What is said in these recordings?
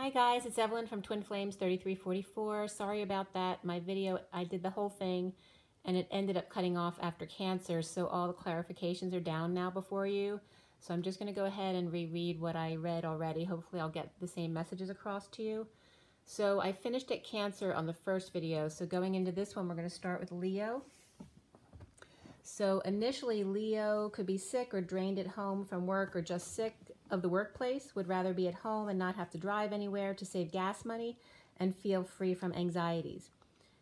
Hi guys, it's Evelyn from Twin Flames 3344. Sorry about that. My video, I did the whole thing and it ended up cutting off after Cancer, so all the clarifications are down now before you. So I'm just going to go ahead and reread what I read already. Hopefully I'll get the same messages across to you. So I finished at Cancer on the first video. So going into this one, we're going to start with Leo. So initially, Leo could be sick or drained at home from work or just sick of the workplace, would rather be at home and not have to drive anywhere to save gas money and feel free from anxieties.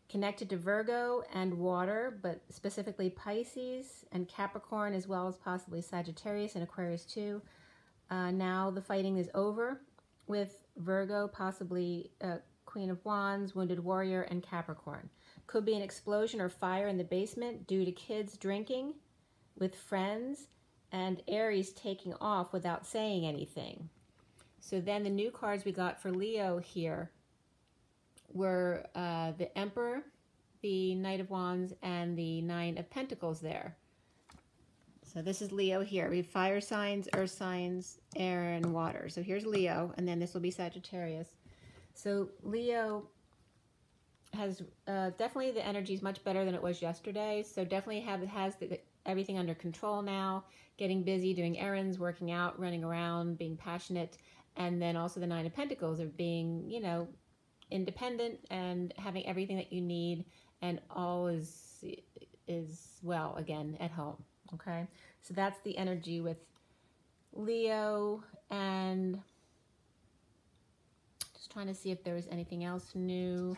Connected to Virgo and water, but specifically Pisces and Capricorn, as well as possibly Sagittarius and Aquarius too. Now the fighting is over with Virgo, possibly Queen of Wands, Wounded Warrior, and Capricorn. Could be an explosion or fire in the basement due to kids drinking with friends and Aries taking off without saying anything. So then the new cards we got for Leo here were the Emperor, the Knight of Wands, and the Nine of Pentacles there. So this is Leo here. We have fire signs, earth signs, air, and water. So here's Leo, and then this will be Sagittarius. So Leo has definitely the energy is much better than it was yesterday. So definitely has everything under control now, getting busy, doing errands, working out, running around, being passionate. And then also the Nine of Pentacles of being, you know, independent and having everything that you need, and all is well again at home. Okay, so that's the energy with Leo, and just trying to see if there was anything else new.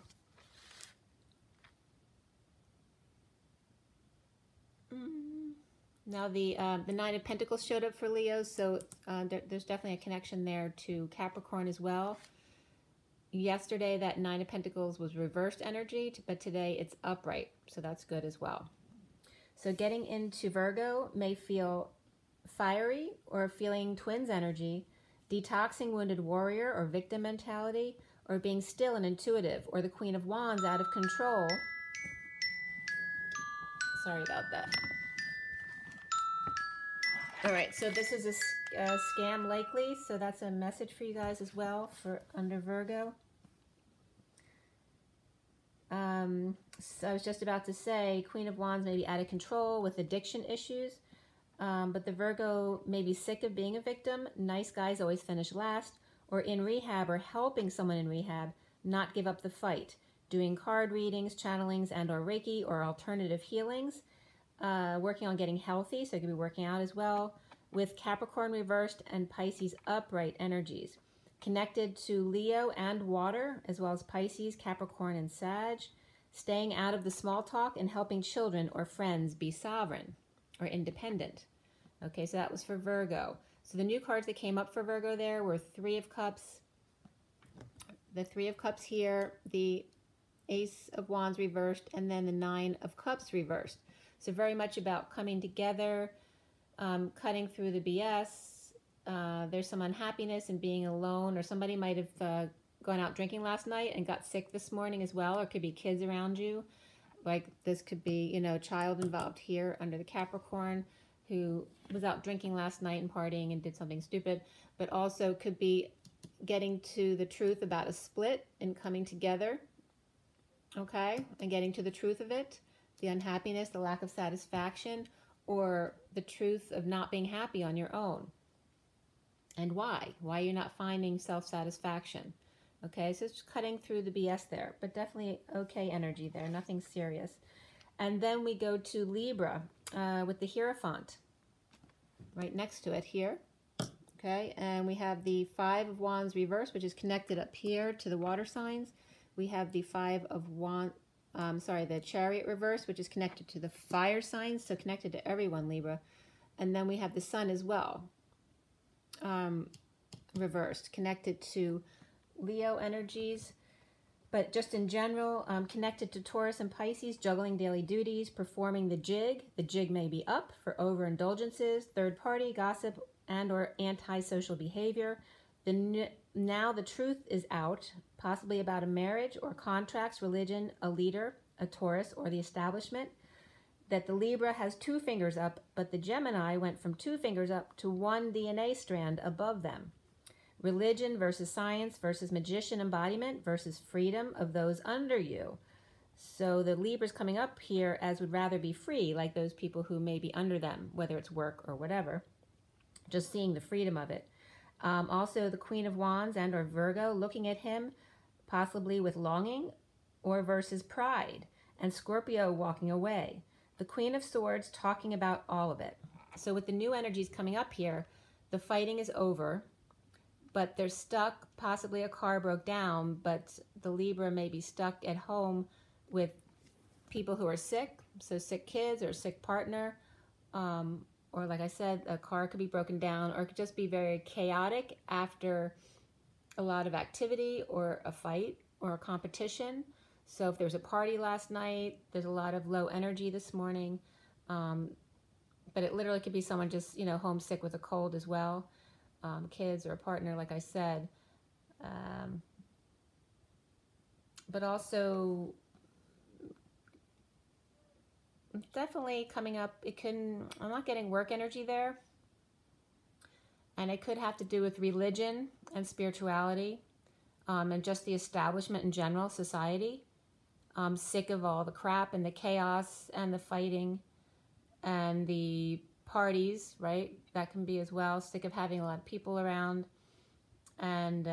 Now the Nine of Pentacles showed up for Leo, so there's definitely a connection there to Capricorn as well. Yesterday that Nine of Pentacles was reversed energy, but today it's upright, so that's good as well. So getting into Virgo may feel fiery or feeling twins energy, detoxing Wounded Warrior or victim mentality, or being still and intuitive, or the Queen of Wands out of control. Sorry about that. All right, so this is a scam likely, so that's a message for you guys as well for under Virgo. So I was just about to say, Queen of Wands may be out of control with addiction issues, but the Virgo may be sick of being a victim. Nice guys always finish last, or in rehab or helping someone in rehab not give up the fight, doing card readings, channelings, and or Reiki or alternative healings. Working on getting healthy, so you could be working out as well, with Capricorn reversed and Pisces upright energies. Connected to Leo and water, as well as Pisces, Capricorn, and Sag. Staying out of the small talk and helping children or friends be sovereign or independent. Okay, so that was for Virgo. So the new cards that came up for Virgo there were Three of Cups, the Three of Cups here, the Ace of Wands reversed, and then the Nine of Cups reversed. So very much about coming together, cutting through the BS. There's some unhappiness and being alone, or somebody might have gone out drinking last night and got sick this morning as well, or it could be kids around you. Like this could be, you know, a child involved here under the Capricorn who was out drinking last night and partying and did something stupid, but also could be getting to the truth about a split and coming together, okay, and getting to the truth of it. The unhappiness, the lack of satisfaction, or the truth of not being happy on your own. And why? Why you're not finding self-satisfaction. Okay, so it's cutting through the BS there, but definitely okay energy there, nothing serious. And then we go to Libra with the Hierophant right next to it here. Okay, and we have the Five of Wands reversed, which is connected up here to the water signs. We have the Five of Wands, the Chariot reverse, which is connected to the fire signs, so connected to everyone, Libra. And then we have the Sun as well, reversed, connected to Leo energies, but just in general, connected to Taurus and Pisces, juggling daily duties, performing the jig. The jig may be up for overindulgences, third-party gossip, and or antisocial behavior. Now the truth is out, possibly about a marriage or contracts, religion, a leader, a Taurus, or the establishment. That the Libra has 2 fingers up, but the Gemini went from 2 fingers up to 1 DNA strand above them. Religion versus science versus magician embodiment versus freedom of those under you. So the Libra's coming up here as would rather be free, like those people who may be under them, whether it's work or whatever. Just seeing the freedom of it. Also the Queen of Wands and or Virgo looking at him possibly with longing or versus pride. And Scorpio walking away. The Queen of Swords talking about all of it. So with the new energies coming up here, the fighting is over, but they're stuck. Possibly a car broke down, but the Libra may be stuck at home with people who are sick, so sick kids or sick partner, or like I said, a car could be broken down, or it could just be very chaotic after a lot of activity or a fight or a competition. So if there's a party last night, there's a lot of low energy this morning, but it literally could be someone just, you know, homesick with a cold as well, kids or a partner, like I said, but also definitely coming up, I'm not getting work energy there. And it could have to do with religion and spirituality, and just the establishment in general, society. Sick of all the crap and the chaos and the fighting and the parties, right? That can be as well. Sick of having a lot of people around, and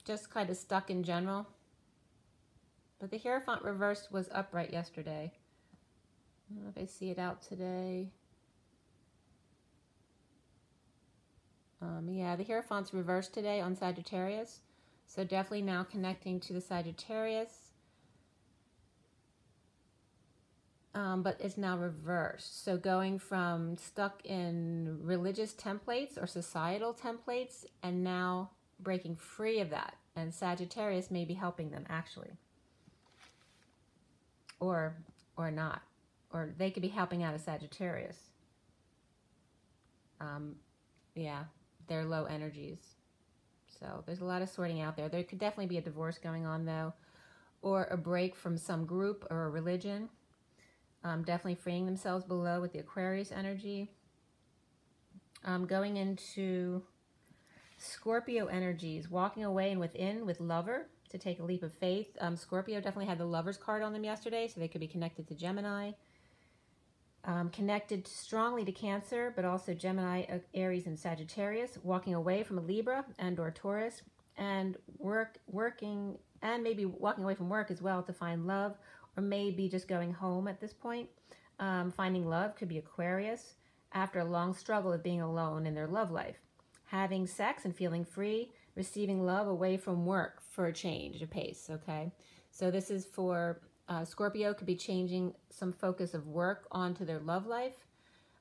just kind of stuck in general. But the Hierophant reversed was upright yesterday. I don't know if I see it out today. Yeah, the Hierophant's reversed today on Sagittarius. So definitely now connecting to the Sagittarius. But it's now reversed. So going from stuck in religious templates or societal templates and now breaking free of that. And Sagittarius may be helping them actually. Or not. Or they could be helping out a Sagittarius. Yeah, they're low energies. So there's a lot of sorting out there. There could definitely be a divorce going on though, or a break from some group or a religion. Definitely freeing themselves below with the Aquarius energy. Going into Scorpio energies, walking away and within with Lover to take a leap of faith. Scorpio definitely had the Lover's card on them yesterday, so they could be connected to Gemini. Connected strongly to Cancer, but also Gemini, Aries, and Sagittarius, walking away from a Libra and or Taurus, and working, and maybe walking away from work as well to find love, or maybe just going home at this point. Finding love could be Aquarius, after a long struggle of being alone in their love life. Having sex and feeling free, receiving love away from work for a change of pace, okay? So this is for Scorpio, could be changing some focus of work onto their love life.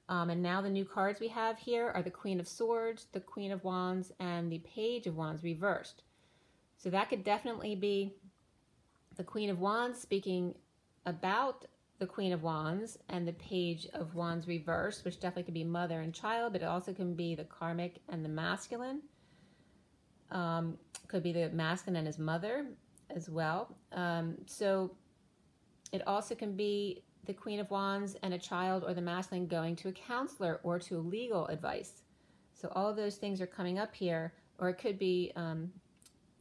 And now the new cards we have here are the Queen of Swords, the Queen of Wands, and the Page of Wands reversed. So that could definitely be the Queen of Wands speaking about the Queen of Wands, and the Page of Wands reversed, which definitely could be mother and child, but it also can be the karmic and the masculine. Could be the masculine and his mother as well. So it also can be the Queen of Wands and a child or the masculine going to a counselor or to legal advice. So all of those things are coming up here. Or it could be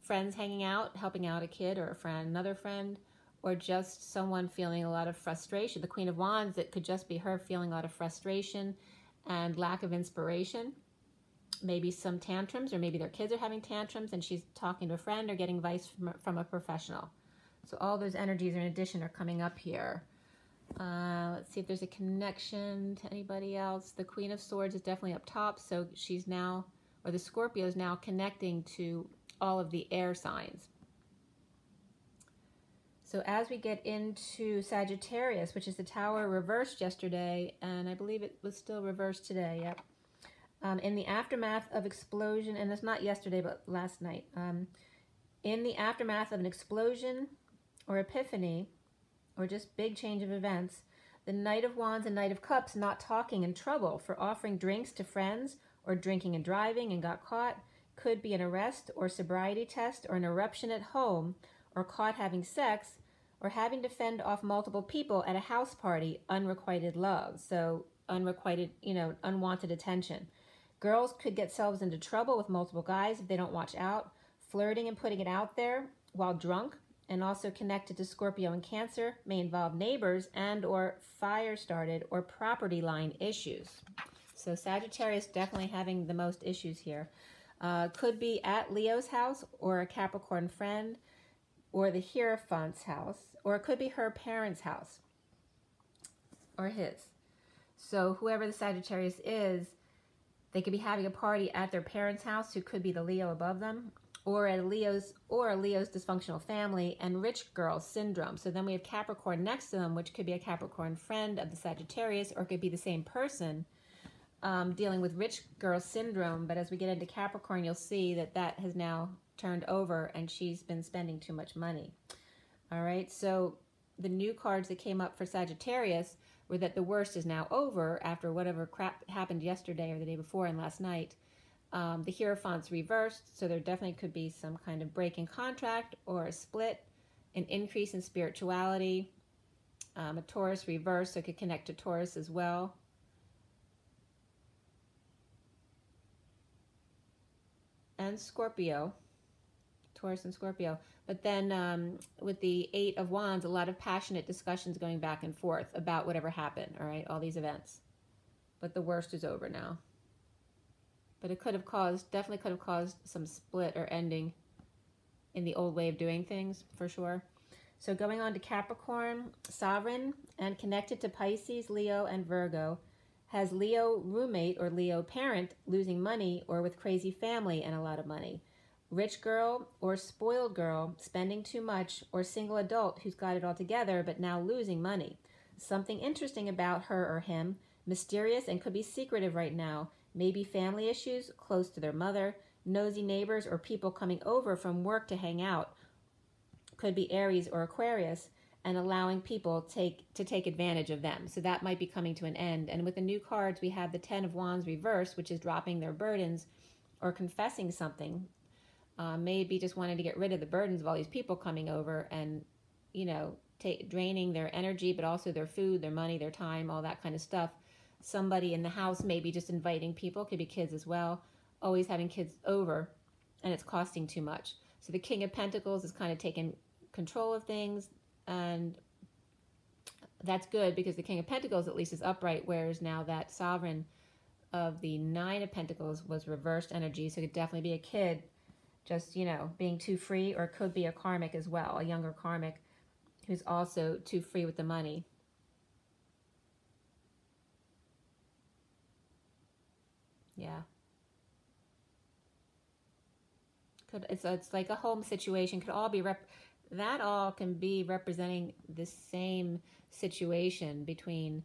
friends hanging out, helping out a kid or a friend, another friend, or just someone feeling a lot of frustration. The Queen of Wands, it could just be her feeling a lot of frustration and lack of inspiration. Maybe some tantrums, or maybe their kids are having tantrums and she's talking to a friend or getting advice from a professional. So all those energies in addition are coming up here. Let's see if there's a connection to anybody else. The Queen of Swords is definitely up top. So she's now, or the Scorpio is now connecting to all of the air signs. So as we get into Sagittarius, which is the Tower reversed yesterday, and I believe it was still reversed today, yep. In the aftermath of explosion, and it's not yesterday, but last night. In the aftermath of an explosion or epiphany, or just big change of events, the Knight of Wands and Knight of Cups not talking in trouble for offering drinks to friends or drinking and driving and got caught, could be an arrest or sobriety test or an eruption at home, or caught having sex, or having to fend off multiple people at a house party, unrequited love. So unrequited, unwanted attention. Girls could get themselves into trouble with multiple guys if they don't watch out. Flirting and putting it out there while drunk, and also connected to Scorpio and Cancer, may involve neighbors and or fire started or property line issues. So Sagittarius definitely having the most issues here. Could be at Leo's house or a Capricorn friend or the Hierophant's house, or it could be her parents' house or his. So whoever the Sagittarius is, they could be having a party at their parents' house, who could be the Leo above them, or at Leo's dysfunctional family, and rich girl syndrome. So then we have Capricorn next to them, which could be a Capricorn friend of the Sagittarius, or it could be the same person dealing with rich girl syndrome. But as we get into Capricorn, you'll see that that has now turned over and she's been spending too much money. All right, so the new cards that came up for Sagittarius were that the worst is now over after whatever crap happened yesterday or the day before and last night. The Hierophant's reversed, so there definitely could be some kind of break in contract or a split, an increase in spirituality. A Taurus reversed, so it could connect to Taurus as well. And Scorpio, Taurus and Scorpio. But then with the Eight of Wands, a lot of passionate discussions going back and forth about whatever happened, all right, all these events. But the worst is over now. But it could have caused, definitely could have caused some split or ending in the old way of doing things, for sure. So going on to Capricorn, Sovereign, and connected to Pisces, Leo, and Virgo, has Leo roommate or Leo parent losing money or with crazy family and a lot of money. Rich girl or spoiled girl spending too much, or single adult who's got it all together but now losing money. Something interesting about her or him, mysterious and could be secretive right now. Maybe family issues, close to their mother, nosy neighbors, or people coming over from work to hang out. Could be Aries or Aquarius, and allowing people to take advantage of them. So that might be coming to an end. And with the new cards, we have the Ten of Wands reversed, which is dropping their burdens or confessing something. Maybe just wanting to get rid of the burdens of all these people coming over and, you know, draining their energy, but also their food, their money, their time, all that kind of stuff. Somebody in the house maybe just inviting people, could be kids as well, always having kids over, and it's costing too much. So the King of Pentacles is kind of taking control of things, and that's good because the King of Pentacles at least is upright, whereas now that Sovereign of the Nine of Pentacles was reversed energy. So it could definitely be a kid just, you know, being too free, or it could be a karmic as well, a younger karmic who's also too free with the money. Yeah. It's like a home situation. Could all be that all can be representing the same situation between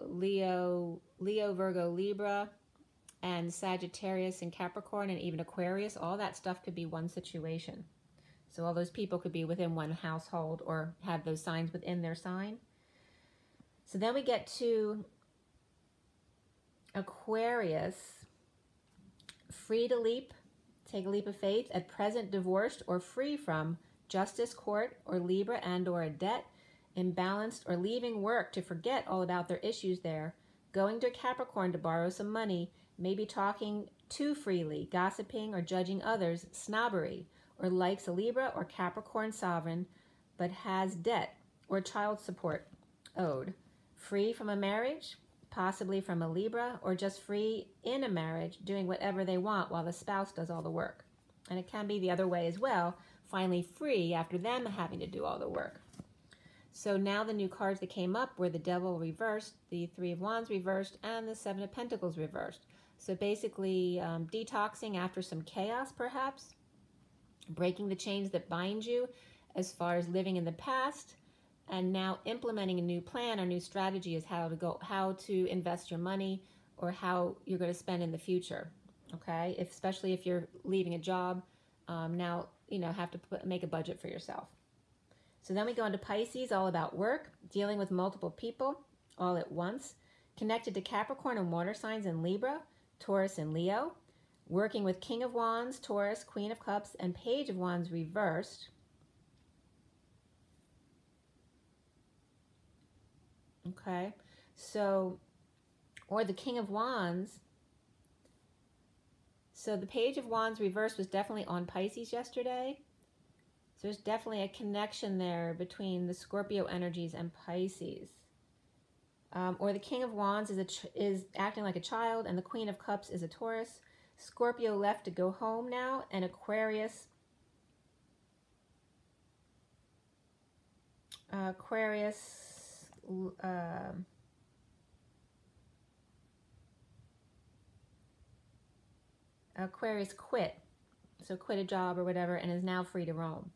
Leo, Virgo, Libra, and Sagittarius and Capricorn, and even Aquarius. All that stuff could be one situation. So all those people could be within one household or have those signs within their sign. So then we get to Aquarius, free to leap, take a leap of faith, at present divorced or free from justice court or Libra and or a debt, imbalanced or leaving work to forget all about their issues there, going to Capricorn to borrow some money, maybe talking too freely, gossiping or judging others, snobbery, or likes a Libra or Capricorn Sovereign, but has debt or child support owed, free from a marriage, possibly from a Libra, or just free in a marriage, doing whatever they want while the spouse does all the work. And it can be the other way as well, finally free after them having to do all the work. So now the new cards that came up were the Devil reversed, the Three of Wands reversed, and the Seven of Pentacles reversed. So basically detoxing after some chaos perhaps, breaking the chains that bind you as far as living in the past, and now implementing a new plan or new strategy is how to invest your money or how you're going to spend in the future. Okay, especially if you're leaving a job, now you know have to make a budget for yourself. So then we go into Pisces, all about work, dealing with multiple people all at once, connected to Capricorn and water signs and Libra, Taurus and Leo, working with King of Wands, Taurus, Queen of Cups, and Page of Wands reversed. Okay, so, or the King of Wands So the Page of Wands reverse was definitely on Pisces yesterday. So there's definitely a connection there between the Scorpio energies and Pisces. Or the King of Wands is acting like a child, and the Queen of Cups is a Taurus. Scorpio left to go home now, and Aquarius quit, so quit a job or whatever, and is now free to roam.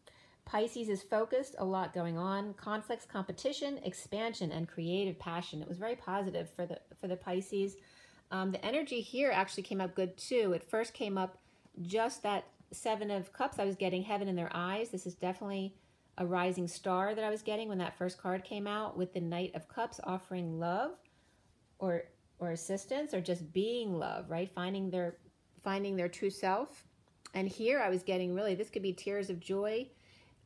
Pisces is focused, a lot going on, conflicts, competition, expansion, and creative passion. It was very positive for the Pisces. The energy here actually came up good too. It first came up just that Seven of Cups. I was getting heaven in their eyes. This is definitely a rising star that I was getting when that first card came out, with the Knight of Cups offering love or assistance, or just being love, right? Finding their true self. And here I was getting, really, this could be tears of joy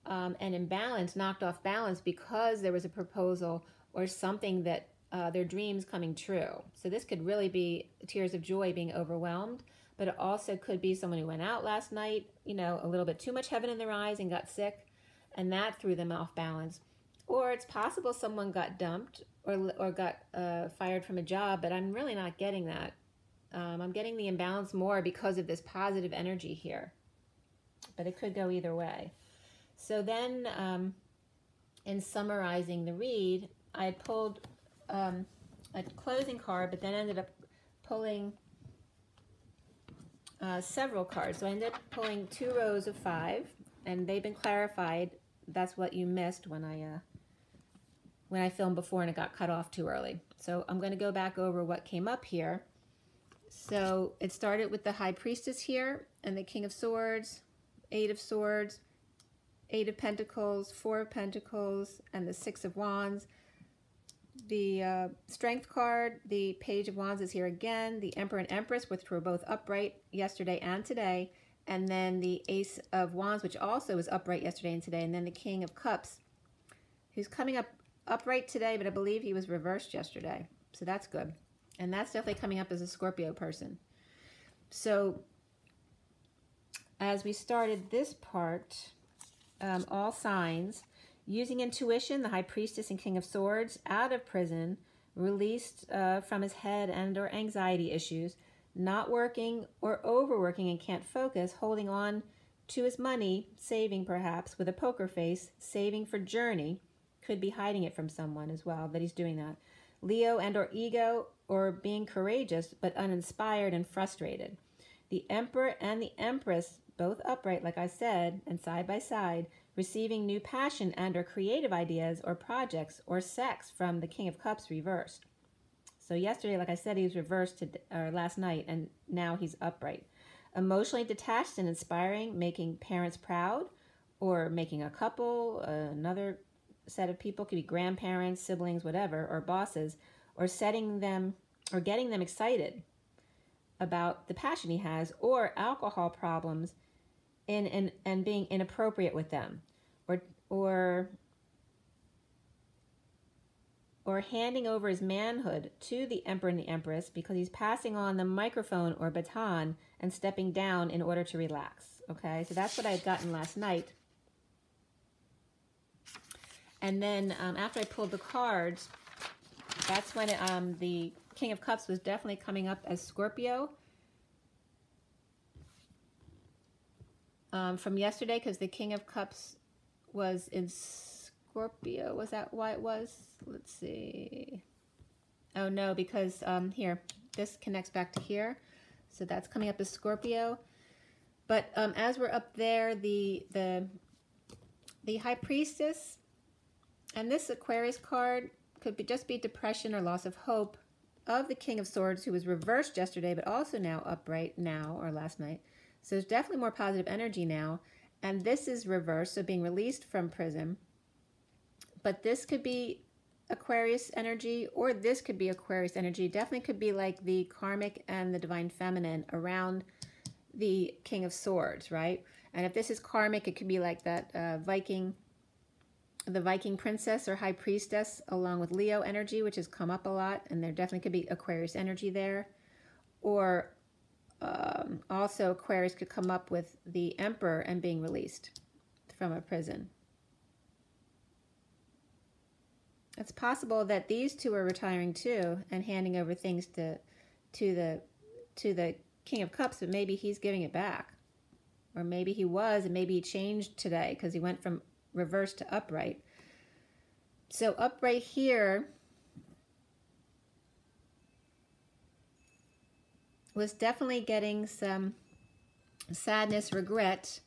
and imbalance, knocked off balance, because there was a proposal or something that their dreams coming true. So this could really be tears of joy, being overwhelmed, but it also could be someone who went out last night, you know, a little bit too much heaven in their eyes and got sick, and that threw them off balance. Or it's possible someone got dumped or got fired from a job, but I'm really not getting that. I'm getting the imbalance more because of this positive energy here, but it could go either way. So then, in summarizing the read, I had pulled a closing card, but then ended up pulling several cards. So I ended up pulling 2 rows of 5, and they've been clarified. That's what you missed when I filmed before and it got cut off too early. So I'm going to go back over what came up here. So it started with the High Priestess here, and the King of Swords, 8 of Swords, 8 of Pentacles, 4 of Pentacles, and the 6 of Wands. The Strength card, the Page of Wands is here again, the Emperor and Empress, which were both upright yesterday and today, and then the Ace of Wands, which also was upright yesterday and today, and then the King of Cups, who's coming up upright today, but I believe he was reversed yesterday, so that's good. And that's definitely coming up as a Scorpio person. So as we started this part, all signs, using intuition, the High Priestess and King of Swords, out of prison, released from his head and or anxiety issues, not working or overworking and can't focus, holding on to his money, saving perhaps, with a poker face, saving for journey, could be hiding it from someone as well, that he's doing that. Leo and or ego, or being courageous but uninspired and frustrated. The Emperor and the Empress, both upright, like I said, and side by side, receiving new passion and or creative ideas or projects or sex from the King of Cups reversed. So yesterday, like I said, he was reversed last night, and now he's upright. Emotionally detached and inspiring, making parents proud, or making a couple, another set of people, could be grandparents, siblings, whatever, or bosses, or setting them or getting them excited about the passion he has, or alcohol problems and being inappropriate with them, or handing over his manhood to the Emperor and the Empress because he's passing on the microphone or baton and stepping down in order to relax. Okay, so that's what I had gotten last night. And then after I pulled the cards, that's when the King of Cups was definitely coming up as Scorpio from yesterday, because the King of Cups was in Scorpio. Was that why it was? Let's see. Oh, no, because here, this connects back to here. So that's coming up as Scorpio. But as we're up there, the High Priestess and this Aquarius card could just be depression or loss of hope of the King of Swords, who was reversed yesterday, but also now upright now or last night. So there's definitely more positive energy now. And this is reversed, so being released from prison. But this could be Aquarius energy, or this could be Aquarius energy. Definitely could be like the karmic and the divine feminine around the King of Swords, right? And if this is karmic, it could be like that the Viking princess or High Priestess, along with Leo energy, which has come up a lot, and there definitely could be Aquarius energy there. Or Also, Aquarius could come up with the Emperor and being released from a prison. It's possible that these two are retiring too and handing over things to the King of Cups, but maybe he's giving it back. Or maybe he was, and maybe he changed today because he went from reverse to upright. So upright here was definitely getting some sadness, regret,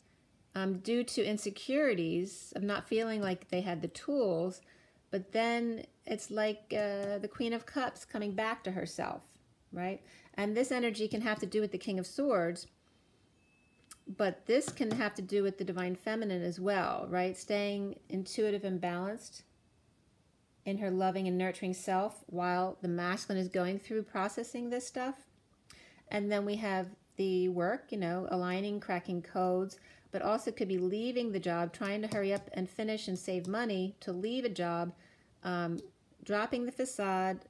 due to insecurities of not feeling like they had the tools. But then it's like the Queen of Cups coming back to herself, right? And this energy can have to do with the King of Swords, but this can have to do with the Divine Feminine as well, right? Staying intuitive and balanced in her loving and nurturing self while the masculine is going through processing this stuff. And then we have the work, you know, aligning, cracking codes, but also could be leaving the job, trying to hurry up and finish and save money to leave a job, dropping the facade,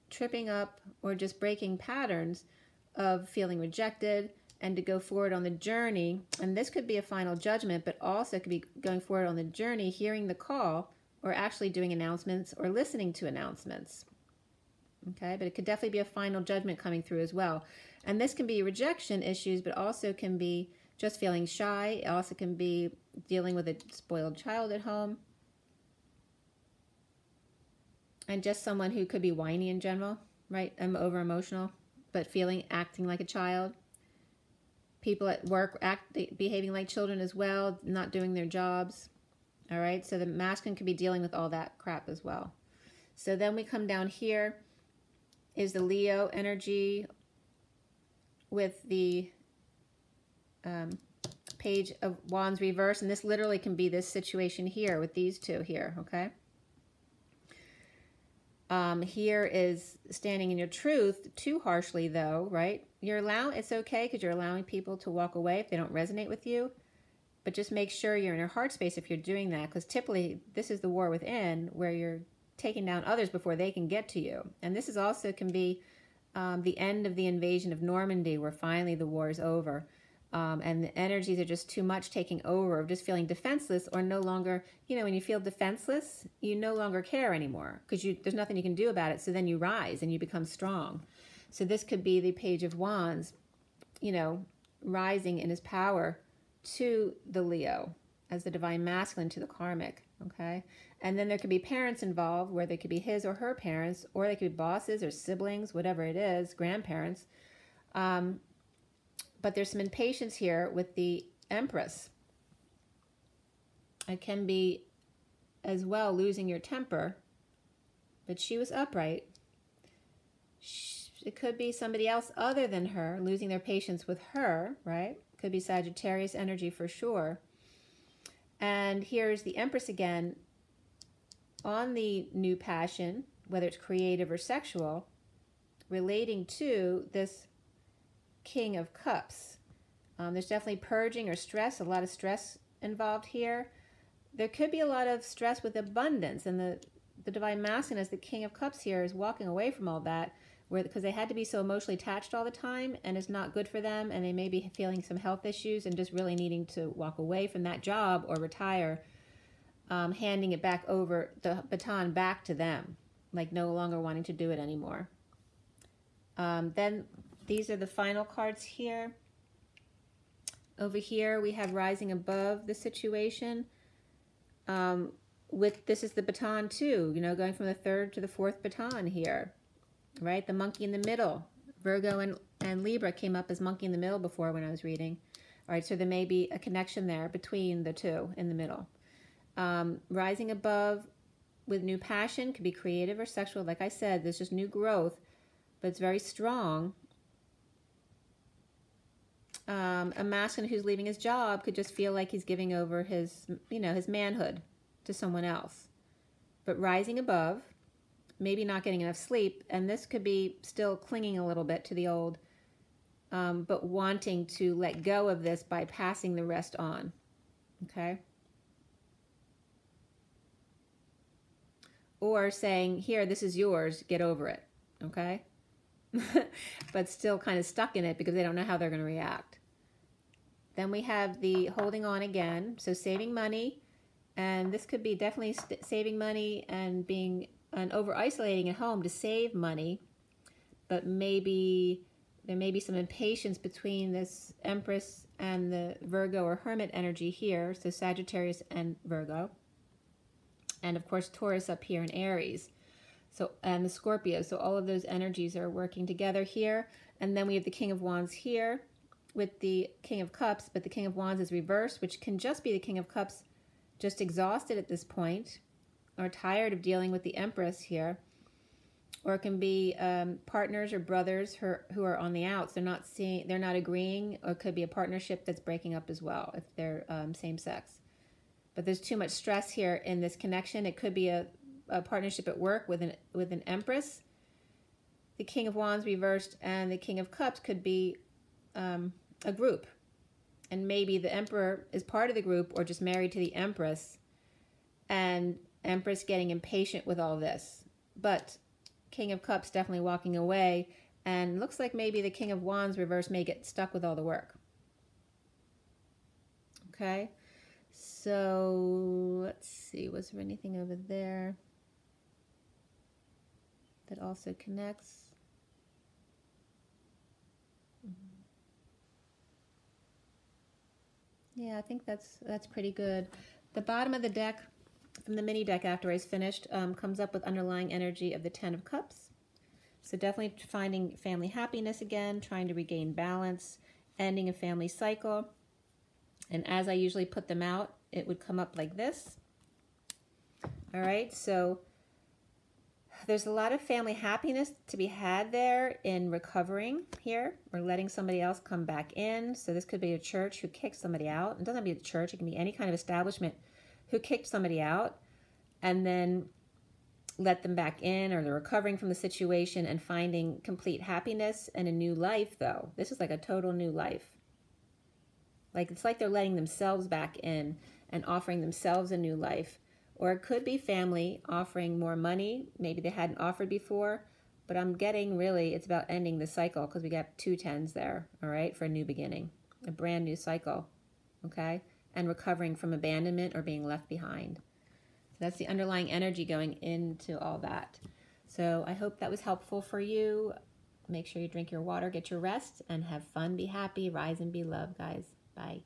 tripping up, or just breaking patterns of feeling rejected, and to go forward on the journey. And this could be a final judgment, but also could be going forward on the journey, hearing the call, or actually doing announcements or listening to announcements. Okay, but it could definitely be a final judgment coming through as well. And this can be rejection issues, but also can be just feeling shy. It also can be dealing with a spoiled child at home. And just someone who could be whiny in general, right? I'm over emotional, but acting like a child. People at work behaving like children as well, not doing their jobs. All right, so the masculine could be dealing with all that crap as well. So then we come down here is the Leo energy with the Page of Wands reverse, and this literally can be this situation here with these two here, okay? Here is standing in your truth too harshly though, right? It's okay because you're allowing people to walk away if they don't resonate with you, but just make sure you're in your heart space if you're doing that, because typically this is the war within where you're taking down others before they can get to you. And this is also can be the end of the invasion of Normandy, where finally the war is over. And the energies are just too much taking over, of just feeling defenseless, or no longer, you know, when you feel defenseless, you no longer care anymore because there's nothing you can do about it. So then you rise and you become strong. So this could be the Page of Wands, you know, rising in his power to the Leo as the divine masculine to the karmic, okay? And then there could be parents involved, where they could be his or her parents, or they could be bosses or siblings, whatever it is, grandparents. But there's some impatience here with the Empress. It can be as well losing your temper, but she was upright. It could be somebody else other than her losing their patience with her, right? Could be Sagittarius energy for sure. And here's the Empress again on the new passion, whether it's creative or sexual, relating to this King of Cups. There's definitely purging or stress, a lot of stress involved here. There could be a lot of stress with abundance, and the divine masculine as the King of Cups here is walking away from all that, because they had to be so emotionally attached all the time, and it's not good for them, and they may be feeling some health issues and just really needing to walk away from that job or retire, handing it back over, the baton back to them, like no longer wanting to do it anymore. Then these are the final cards here. Over here we have rising above the situation. This is the baton too, you know, going from the third to the fourth baton here, right? The monkey in the middle. Virgo and Libra came up as monkey in the middle before when I was reading. All right, so there may be a connection there between the two in the middle. Rising above with new passion, could be creative or sexual. Like I said, there's just new growth, but it's very strong. A masculine who's leaving his job could just feel like he's giving over his, you know, his manhood to someone else. But rising above, maybe not getting enough sleep, and this could be still clinging a little bit to the old, but wanting to let go of this by passing the rest on, okay? Or saying, here, this is yours, get over it, okay? but still kind of stuck in it because they don't know how they're going to react. Then we have the holding on again, so saving money, and this could be definitely saving money and being over isolating at home to save money, but maybe there may be some impatience between this Empress and the Virgo or Hermit energy here, so Sagittarius and Virgo, and of course Taurus up here in Aries, so and the Scorpio. So all of those energies are working together here, and then we have the King of Wands here with the King of Cups, but the King of Wands is reversed, which can just be the King of Cups just exhausted at this point or tired of dealing with the Empress here, or it can be partners or brothers who are on the outs. They're not agreeing, or it could be a partnership that's breaking up as well if they're same sex. But there's too much stress here in this connection. It could be a partnership at work with an Empress, the King of Wands reversed, and the King of Cups could be a group, and maybe the Emperor is part of the group or just married to the Empress, and Empress getting impatient with all this. But King of Cups definitely walking away, and looks like maybe the King of Wands reverse may get stuck with all the work. Okay, so let's see, was there anything over there that also connects? Yeah, I think that's pretty good. The bottom of the deck from the mini deck after I was finished comes up with underlying energy of the Ten of Cups. So definitely finding family happiness again, trying to regain balance, ending a family cycle. And as I usually put them out, it would come up like this. All right, so there's a lot of family happiness to be had there in recovering here, or letting somebody else come back in. So this could be a church who kicked somebody out. It doesn't have to be a church. It can be any kind of establishment who kicked somebody out and then let them back in, or they're recovering from the situation and finding complete happiness and a new life, though. This is like a total new life. Like it's like they're letting themselves back in and offering themselves a new life. Or it could be family offering more money. Maybe they hadn't offered before, but I'm getting really, it's about ending the cycle because we got 2 tens there, all right, for a new beginning, a brand new cycle, okay, and recovering from abandonment or being left behind. So that's the underlying energy going into all that. So I hope that was helpful for you. Make sure you drink your water, get your rest, and have fun, be happy, rise and be loved, guys. Bye.